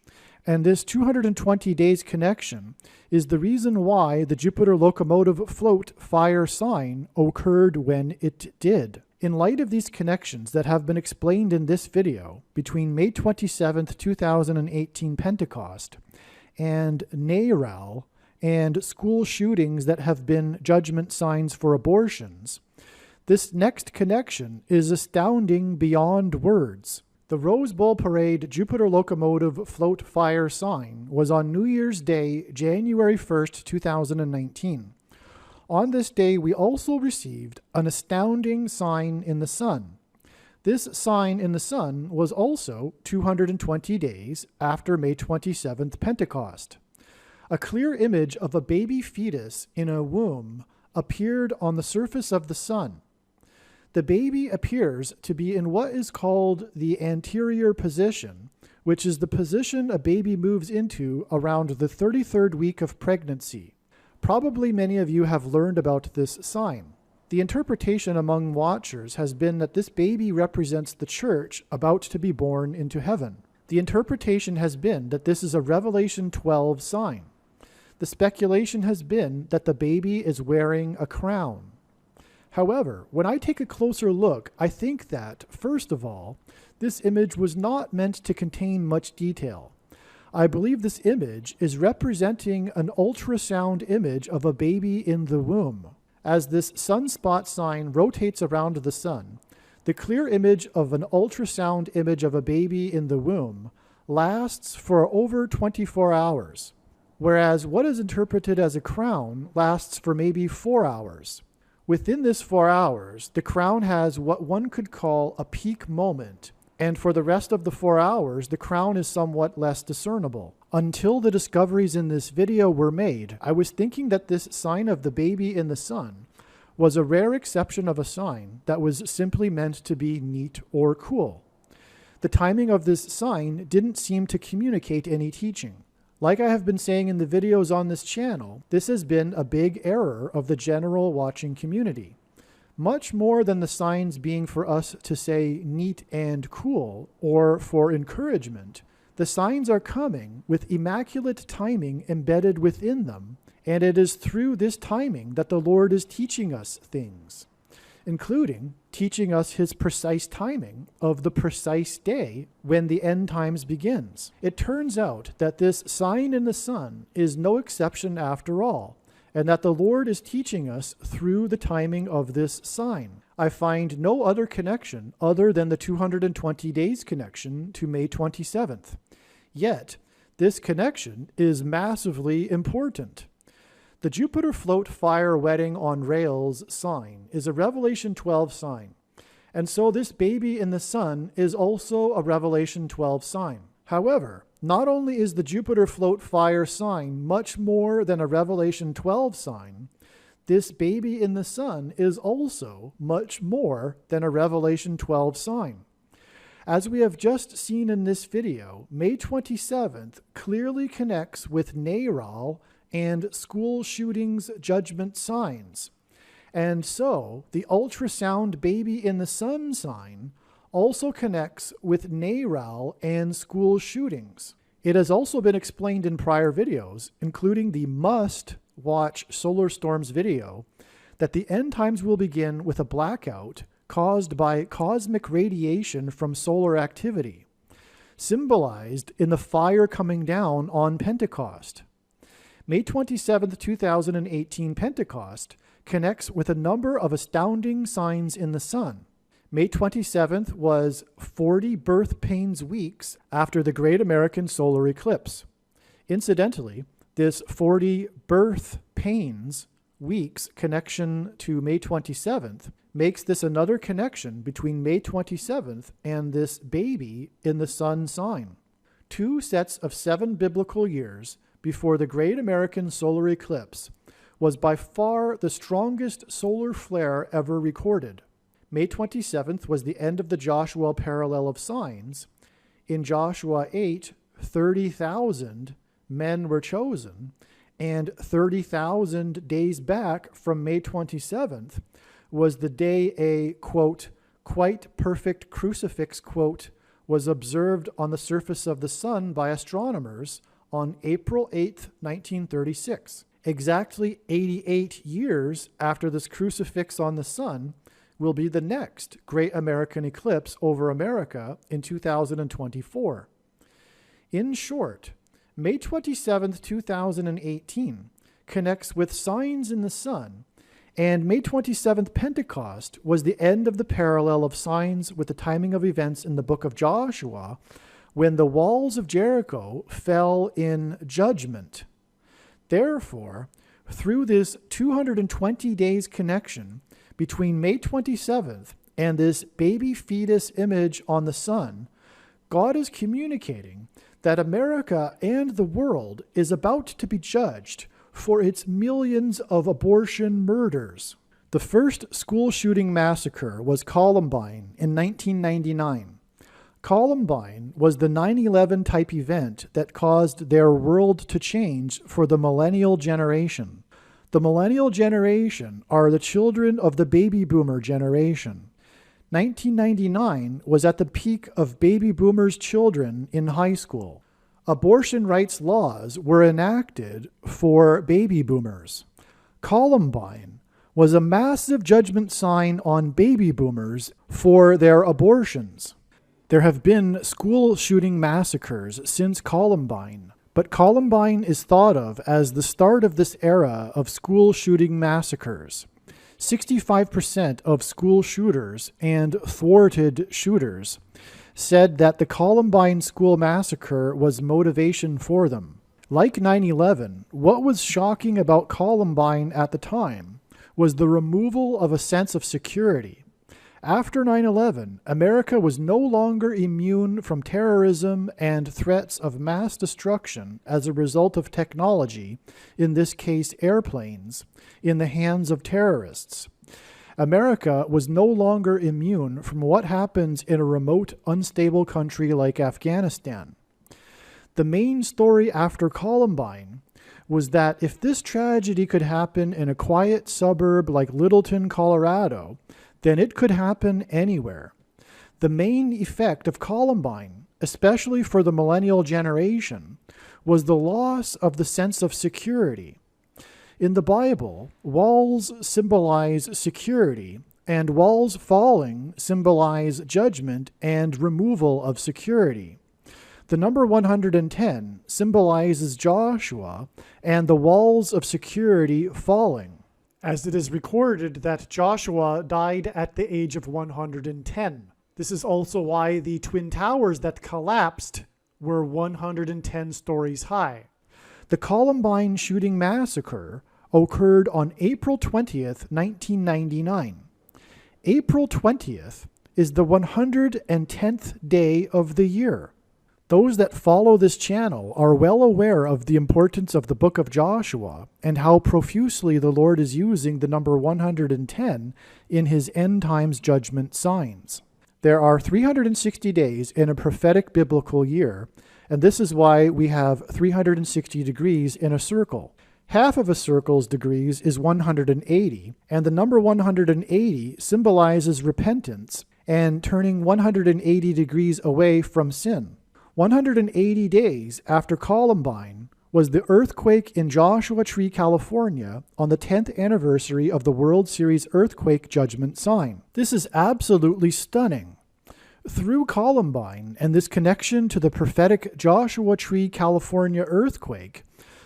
Speaker 1: and this 220 days connection is the reason why the Jupiter Locomotive Float Fire sign occurred when it did. In light of these connections that have been explained in this video between May 27th, 2018 Pentecost and NARAL and school shootings that have been judgment signs for abortions, this next connection is astounding beyond words. The Rose Bowl Parade Jupiter Locomotive Float Fire sign was on New Year's Day, January 1st, 2019. On this day, we also received an astounding sign in the sun. This sign in the sun was also 220 days after May 27th Pentecost. A clear image of a baby fetus in a womb appeared on the surface of the sun. The baby appears to be in what is called the anterior position, which is the position a baby moves into around the 33rd week of pregnancy. Probably many of you have learned about this sign. The interpretation among watchers has been that this baby represents the church about to be born into heaven. The interpretation has been that this is a Revelation 12 sign. The speculation has been that the baby is wearing a crown. However, when I take a closer look, I think that, first of all, this image was not meant to contain much detail. I believe this image is representing an ultrasound image of a baby in the womb. As this sunspot sign rotates around the sun, the clear image of an ultrasound image of a baby in the womb lasts for over 24 hours, whereas what is interpreted as a crown lasts for maybe 4 hours. Within this 4 hours, the crown has what one could call a peak moment, and for the rest of the 4 hours, the crown is somewhat less discernible. Until the discoveries in this video were made, I was thinking that this sign of the baby in the sun was a rare exception of a sign that was simply meant to be neat or cool. The timing of this sign didn't seem to communicate any teaching. Like I have been saying in the videos on this channel, this has been a big error of the general watching community. Much more than the signs being for us to say neat and cool or for encouragement, the signs are coming with immaculate timing embedded within them, and it is through this timing that the Lord is teaching us things, including teaching us his precise timing of the precise day when the end times begins. It turns out that this sign in the sun is no exception after all, and that the Lord is teaching us through the timing of this sign. I find no other connection other than the 220 days connection to May 27th. Yet, this connection is massively important. The Jupiter Float Fire Wedding on Rails sign is a Revelation 12 sign, and so this baby in the sun is also a Revelation 12 sign. However, not only is the Jupiter Float Fire sign much more than a Revelation 12 sign, this baby in the sun is also much more than a Revelation 12 sign. As we have just seen in this video, May 27th clearly connects with NARAL and school shootings judgment signs. And so, the ultrasound baby in the sun sign also connects with NARAL and school shootings. It has also been explained in prior videos, including the must-watch solar storms video, that the end times will begin with a blackout caused by cosmic radiation from solar activity, symbolized in the fire coming down on Pentecost. May 27, 2018 Pentecost connects with a number of astounding signs in the sun. May 27th was 40 birth pains weeks after the Great American Solar Eclipse. Incidentally, this 40 birth pains weeks connection to May 27th makes this another connection between May 27th and this baby in the sun sign. 2 sets of 7 biblical years before the Great American Solar Eclipse was by far the strongest solar flare ever recorded. May 27th was the end of the Joshua parallel of signs. In Joshua 8, 30,000 men were chosen, and 30,000 days back from May 27th was the day a, quote, quite perfect crucifix, quote, was observed on the surface of the sun by astronomers on April 8, 1936. Exactly 88 years after this crucifix on the sun will be the next Great American Eclipse over America in 2024. In short, May 27, 2018 connects with signs in the sun, and May 27th Pentecost was the end of the parallel of signs with the timing of events in the book of Joshua when the walls of Jericho fell in judgment. Therefore, through this 220 days connection between May 27th and this baby fetus image on the sun, God is communicating that America and the world is about to be judged for its millions of abortion murders. The first school shooting massacre was Columbine in 1999. Columbine was the 9/11 type event that caused their world to change for the millennial generation. The millennial generation are the children of the baby boomer generation. 1999 was at the peak of baby boomers' children in high school. Abortion rights laws were enacted for baby boomers. Columbine was a massive judgment sign on baby boomers for their abortions. There have been school shooting massacres since Columbine, but Columbine is thought of as the start of this era of school shooting massacres. 65% of school shooters and thwarted shooters said that the Columbine school massacre was motivation for them. Like 9/11, what was shocking about Columbine at the time was the removal of a sense of security. After 9/11, America was no longer immune from terrorism and threats of mass destruction as a result of technology, in this case airplanes, in the hands of terrorists. America was no longer immune from what happens in a remote, unstable country like Afghanistan. The main story after Columbine was that if this tragedy could happen in a quiet suburb like Littleton, Colorado, then it could happen anywhere. The main effect of Columbine, especially for the millennial generation, was the loss of the sense of security. In the Bible, walls symbolize security, and walls falling symbolize judgment and removal of security. The number 110 symbolizes Joshua and the walls of security falling, as it is recorded that Joshua died at the age of 110. This is also why the Twin Towers that collapsed were 110 stories high. The Columbine shooting massacre occurred on April 20th, 1999. April 20th is the 110th day of the year. Those that follow this channel are well aware of the importance of the book of Joshua and how profusely the Lord is using the number 110 in his end times judgment signs. There are 360 days in a prophetic biblical year, and this is why we have 360 degrees in a circle. Half of a circle's degrees is 180, and the number 180 symbolizes repentance and turning 180 degrees away from sin. 180 days after Columbine was the earthquake in Joshua Tree, California, on the 10th anniversary of the World Series earthquake judgment sign. This is absolutely stunning. Through Columbine and this connection to the prophetic Joshua Tree, California earthquake,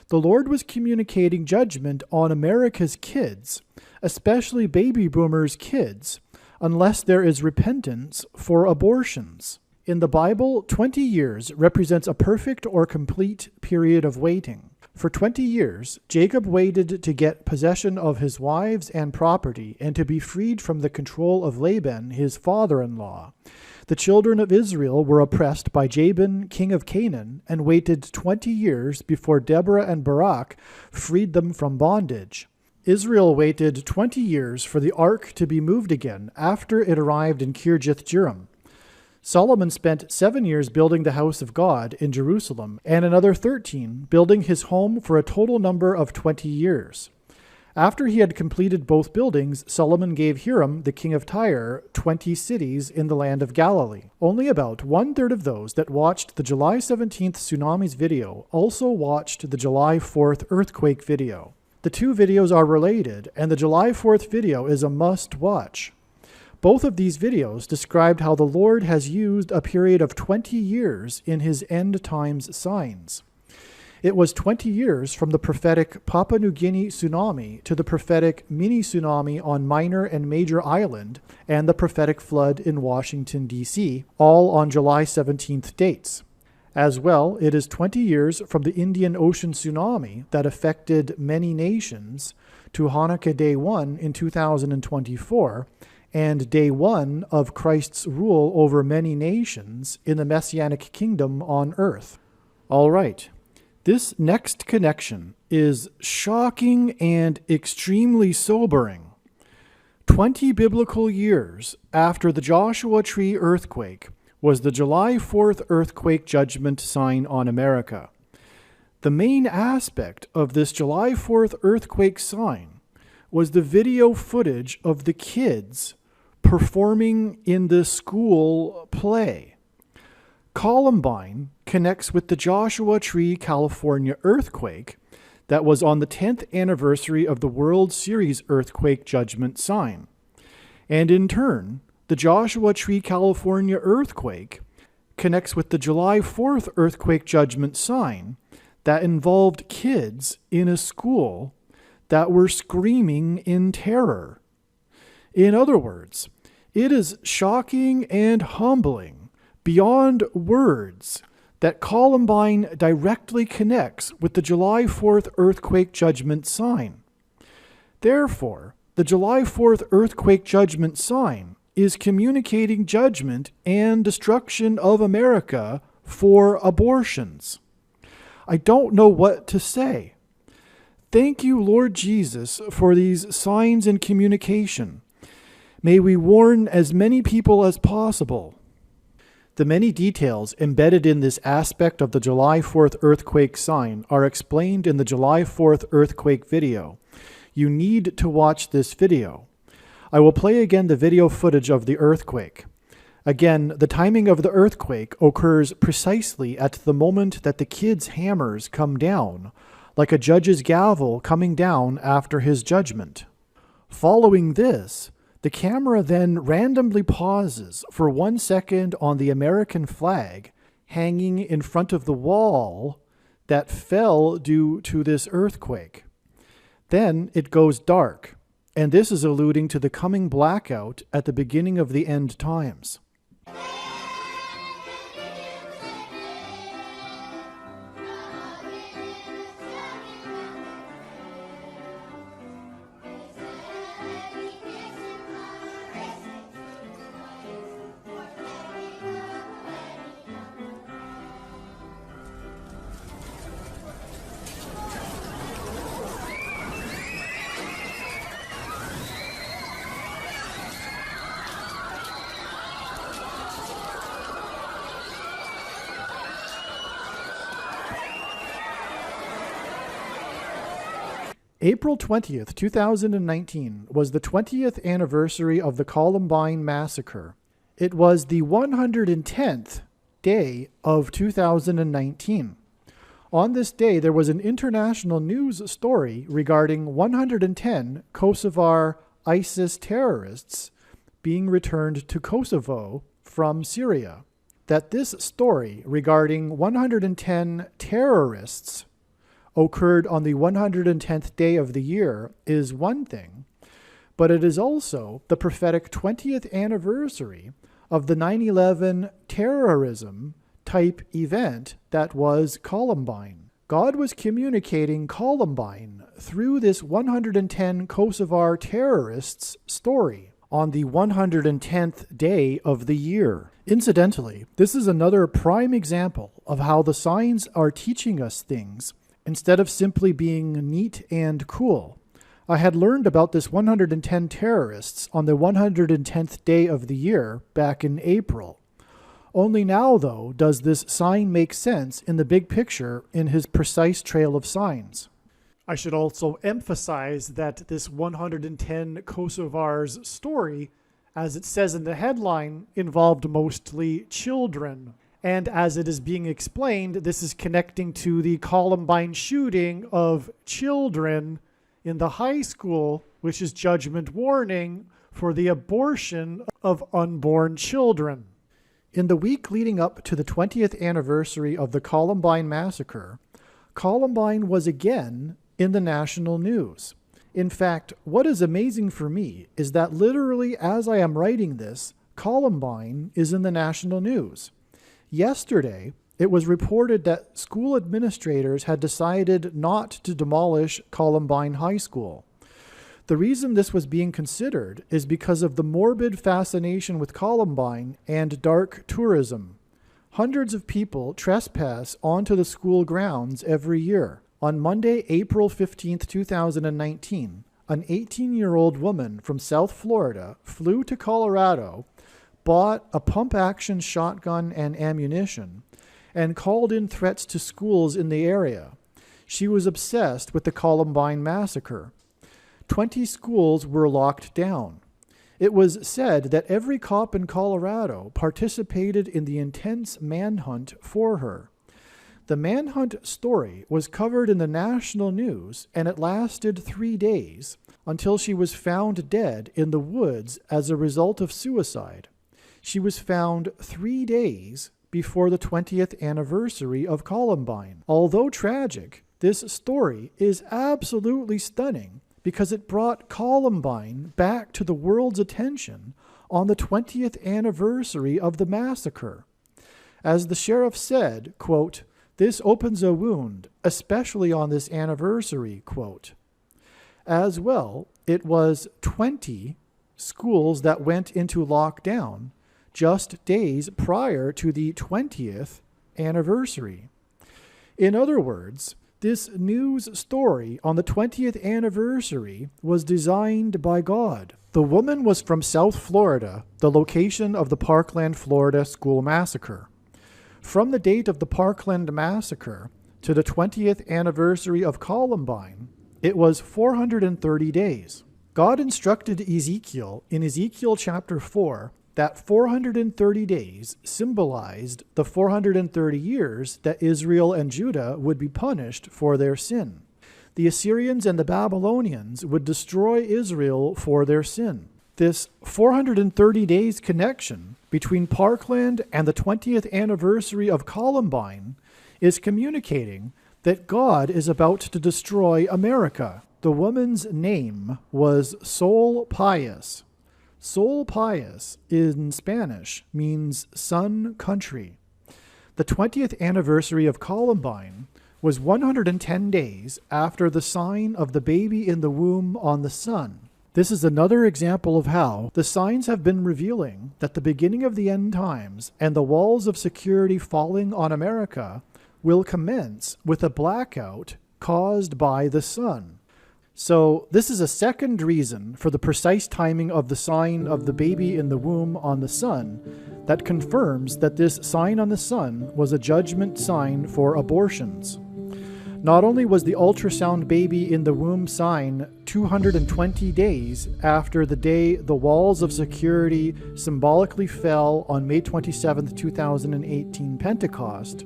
Speaker 1: the Lord was communicating judgment on America's kids, especially baby boomers' kids, unless there is repentance for abortions. In the Bible, 20 years represents a perfect or complete period of waiting. For 20 years, Jacob waited to get possession of his wives and property and to be freed from the control of Laban, his father-in-law. The children of Israel were oppressed by Jabin, king of Canaan, and waited 20 years before Deborah and Barak freed them from bondage. Israel waited 20 years for the ark to be moved again after it arrived in Kirjath-jearim. Solomon spent 7 years building the house of God in Jerusalem, and another 13 building his home for a total number of 20 years. After he had completed both buildings, Solomon gave Hiram, the king of Tyre, 20 cities in the land of Galilee. Only about 1/3 of those that watched the July 17th tsunamis video also watched the July 4th earthquake video. The two videos are related, and the July 4th video is a must-watch. Both of these videos described how the Lord has used a period of 20 years in his end times signs. It was 20 years from the prophetic Papua New Guinea tsunami to the prophetic mini-tsunami on Minor and Major Island and the prophetic flood in Washington, D.C., all on July 17th dates. As well, it is 20 years from the Indian Ocean tsunami that affected many nations to Hanukkah Day 1 in 2024 and Day 1 of Christ's rule over many nations in the Messianic kingdom on earth. All right. This next connection is shocking and extremely sobering. 20 biblical years after the Joshua Tree earthquake was the July 4th earthquake judgment sign on America. The main aspect of this July 4th earthquake sign was the video footage of the kids performing in the school play. Columbine connects with the Joshua Tree, California earthquake that was on the 10th anniversary of the World Series earthquake judgment sign. And in turn, the Joshua Tree, California earthquake connects with the July 4th earthquake judgment sign that involved kids in a school that were screaming in terror. In other words, it is shocking and humbling beyond words that Columbine directly connects with the July 4th earthquake judgment sign. Therefore, the July 4th earthquake judgment sign is communicating judgment and destruction of America for abortions. I don't know what to say. Thank you, Lord Jesus, for these signs and communication. May we warn as many people as possible. The many details embedded in this aspect of the July 4th earthquake sign are explained in the July 4th earthquake video. You need to watch this video. I will play again the video footage of the earthquake. Again, the timing of the earthquake occurs precisely at the moment that the kids' hammers come down, like a judge's gavel coming down after his judgment. Following this, the camera then randomly pauses for 1 second on the American flag hanging in front of the wall that fell due to this earthquake. Then it goes dark, and this is alluding to the coming blackout at the beginning of the end times. April 20th, 2019 was the 20th anniversary of the Columbine Massacre. It was the 110th day of 2019. On this day, there was an international news story regarding 110 Kosovar ISIS terrorists being returned to Kosovo from Syria. That this story regarding 110 terrorists occurred on the 110th day of the year is one thing, but it is also the prophetic 20th anniversary of the 9/11 terrorism type event that was Columbine. God was communicating Columbine through this 110 Kosovar terrorists story on the 110th day of the year. Incidentally, this is another prime example of how the signs are teaching us things instead of simply being neat and cool. I had learned about this 110 terrorists on the 110th day of the year back in April. Only now, though, does this sign make sense in the big picture in his precise trail of signs. I should also emphasize that this 110 Kosovars story, as it says in the headline, involved mostly children. And as it is being explained, this is connecting to the Columbine shooting of children in the high school, which is judgment warning for the abortion of unborn children. In the week leading up to the 20th anniversary of the Columbine Massacre, Columbine was again in the national news. In fact, what is amazing for me is that literally as I am writing this, Columbine is in the national news. Yesterday, it was reported that school administrators had decided not to demolish Columbine High School. The reason this was being considered is because of the morbid fascination with Columbine and dark tourism. Hundreds of people trespass onto the school grounds every year. On Monday, April 15, 2019, an 18-year-old woman from South Florida flew to Colorado, bought a pump-action shotgun and ammunition, and called in threats to schools in the area. She was obsessed with the Columbine Massacre. 20 schools were locked down. It was said that every cop in Colorado participated in the intense manhunt for her. The manhunt story was covered in the national news, and it lasted 3 days until she was found dead in the woods as a result of suicide. She was found 3 days before the 20th anniversary of Columbine. Although tragic, this story is absolutely stunning because it brought Columbine back to the world's attention on the 20th anniversary of the massacre. As the sheriff said, quote, "This opens a wound, especially on this anniversary," quote. As well, it was 20 schools that went into lockdown just days prior to the 20th anniversary. In other words, this news story on the 20th anniversary was designed by God. The woman was from South Florida, the location of the Parkland, Florida school massacre. From the date of the Parkland massacre to the 20th anniversary of Columbine, it was 430 days. God instructed Ezekiel in Ezekiel chapter 4 that 430 days symbolized the 430 years that Israel and Judah would be punished for their sin. The Assyrians and the Babylonians would destroy Israel for their sin. This 430 days connection between Parkland and the 20th anniversary of Columbine is communicating that God is about to destroy America. The woman's name was Sol Pius. Sol Pius in Spanish means sun country. The 20th anniversary of Columbine was 110 days after the sign of the baby in the womb on the sun. This is another example of how the signs have been revealing that the beginning of the end times and the walls of security falling on America will commence with a blackout caused by the sun. So this is a second reason for the precise timing of the sign of the baby in the womb on the sun that confirms that this sign on the sun was a judgment sign for abortions. Not only was the ultrasound baby in the womb sign 220 days after the day the walls of security symbolically fell on May 27, 2018 Pentecost,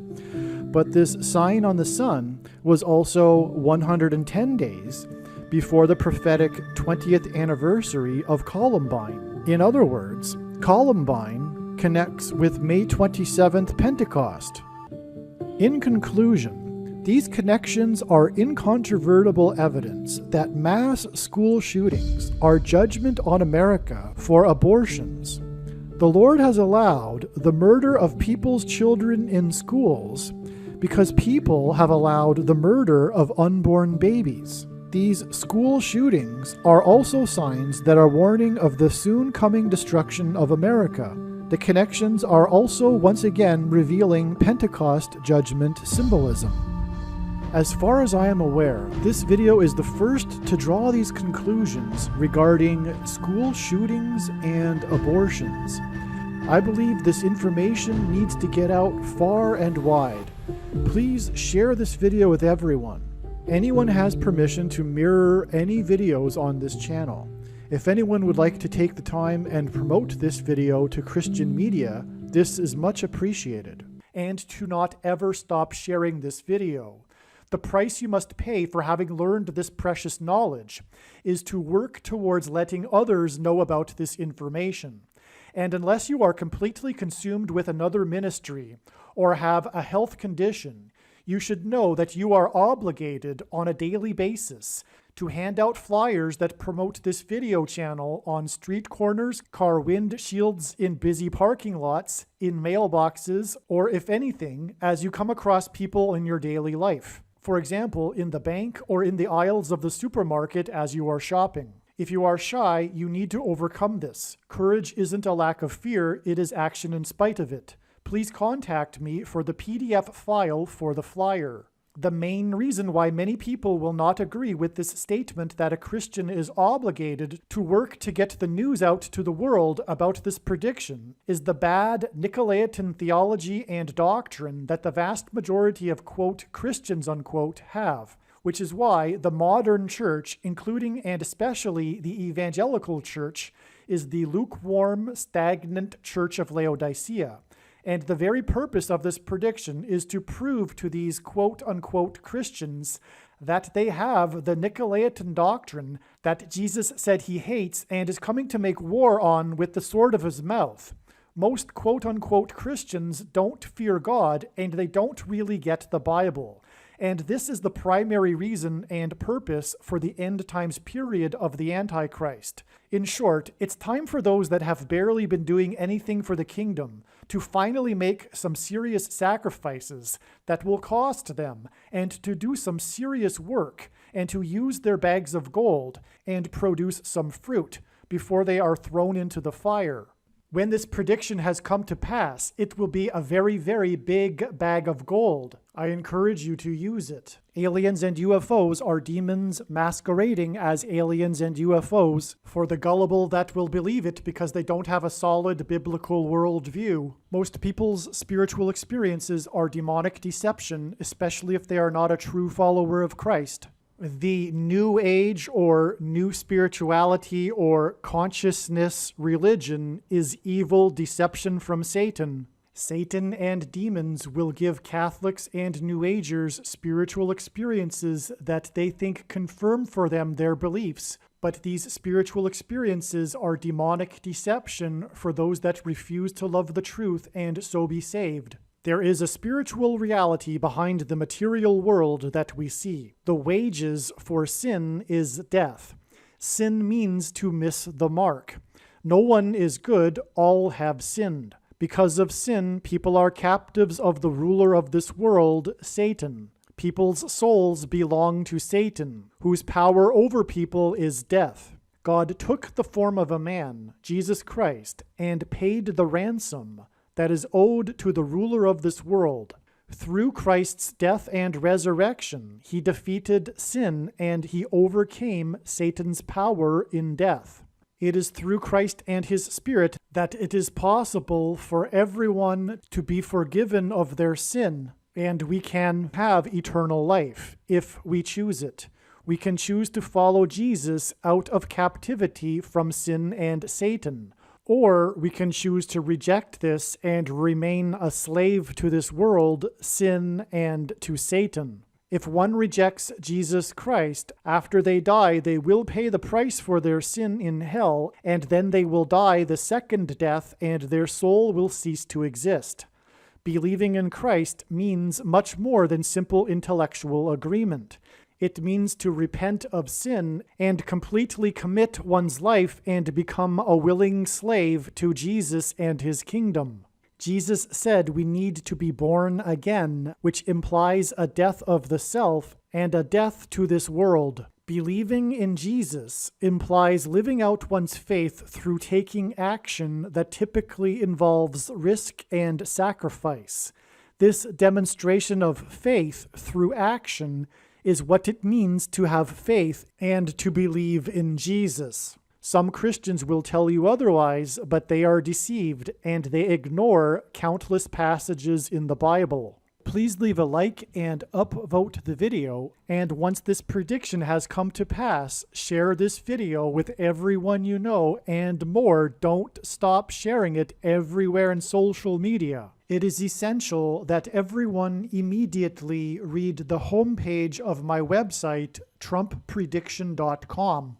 Speaker 1: but this sign on the sun was also 110 days before the prophetic 20th anniversary of Columbine. In other words, Columbine connects with May 27th Pentecost. In conclusion, these connections are incontrovertible evidence that mass school shootings are judgment on America for abortions. The Lord has allowed the murder of people's children in schools because people have allowed the murder of unborn babies. These school shootings are also signs that are warning of the soon coming destruction of America. The connections are also once again revealing Pentecost judgment symbolism. As far as I am aware, this video is the first to draw these conclusions regarding school shootings and abortions. I believe this information needs to get out far and wide. Please share this video with everyone. Anyone has permission to mirror any videos on this channel. If anyone would like to take the time and promote this video to Christian media, this is much appreciated. And to not ever stop sharing this video. The price you must pay for having learned this precious knowledge is to work towards letting others know about this information. And unless you are completely consumed with another ministry or have a health condition, you should know that you are obligated on a daily basis to hand out flyers that promote this video channel on street corners, car windshields, in busy parking lots, in mailboxes, or if anything, as you come across people in your daily life. For example, in the bank or in the aisles of the supermarket as you are shopping. If you are shy, you need to overcome this. Courage isn't a lack of fear, it is action in spite of it. Please contact me for the PDF file for the flyer. The main reason why many people will not agree with this statement that a Christian is obligated to work to get the news out to the world about this prediction is the bad Nicolaitan theology and doctrine that the vast majority of, quote, Christians, unquote, have, which is why the modern church, including and especially the evangelical church, is the lukewarm, stagnant church of Laodicea. And the very purpose of this prediction is to prove to these quote-unquote Christians that they have the Nicolaitan doctrine that Jesus said he hates and is coming to make war on with the sword of his mouth. Most quote-unquote Christians don't fear God, and they don't really get the Bible. And this is the primary reason and purpose for the end times period of the Antichrist. In short, it's time for those that have barely been doing anything for the kingdom to finally make some serious sacrifices that will cost them, and to do some serious work, and to use their bags of gold and produce some fruit before they are thrown into the fire. When this prediction has come to pass, it will be a very, very big bag of gold. I encourage you to use it. Aliens and UFOs are demons masquerading as aliens and UFOs for the gullible that will believe it because they don't have a solid biblical worldview. Most people's spiritual experiences are demonic deception, especially if they are not a true follower of Christ. The New Age or New Spirituality or Consciousness religion is evil deception from Satan. Satan and demons will give Catholics and New Agers spiritual experiences that they think confirm for them their beliefs, but these spiritual experiences are demonic deception for those that refuse to love the truth and so be saved. There is a spiritual reality behind the material world that we see. The wages for sin is death. Sin means to miss the mark. No one is good, all have sinned. Because of sin, people are captives of the ruler of this world, Satan. People's souls belong to Satan, whose power over people is death. God took the form of a man, Jesus Christ, and paid the ransom that is owed to the ruler of this world. Through Christ's death and resurrection, he defeated sin and he overcame Satan's power in death. It is through Christ and his Spirit that it is possible for everyone to be forgiven of their sin and we can have eternal life if we choose it. We can choose to follow Jesus out of captivity from sin and Satan, or we can choose to reject this and remain a slave to this world, sin, and to Satan. If one rejects Jesus Christ, after they die, they will pay the price for their sin in hell, and then they will die the second death, and their soul will cease to exist. Believing in Christ means much more than simple intellectual agreement. It means to repent of sin and completely commit one's life and become a willing slave to Jesus and his kingdom. Jesus said we need to be born again, which implies a death of the self and a death to this world. Believing in Jesus implies living out one's faith through taking action that typically involves risk and sacrifice. This demonstration of faith through action is what it means to have faith and to believe in Jesus. Some Christians will tell you otherwise, but they are deceived and they ignore countless passages in the Bible. Please leave a like and upvote the video, and once this prediction has come to pass, share this video with everyone you know, and more, don't stop sharing it everywhere in social media. It is essential that everyone immediately read the homepage of my website, TrumpPrediction.com.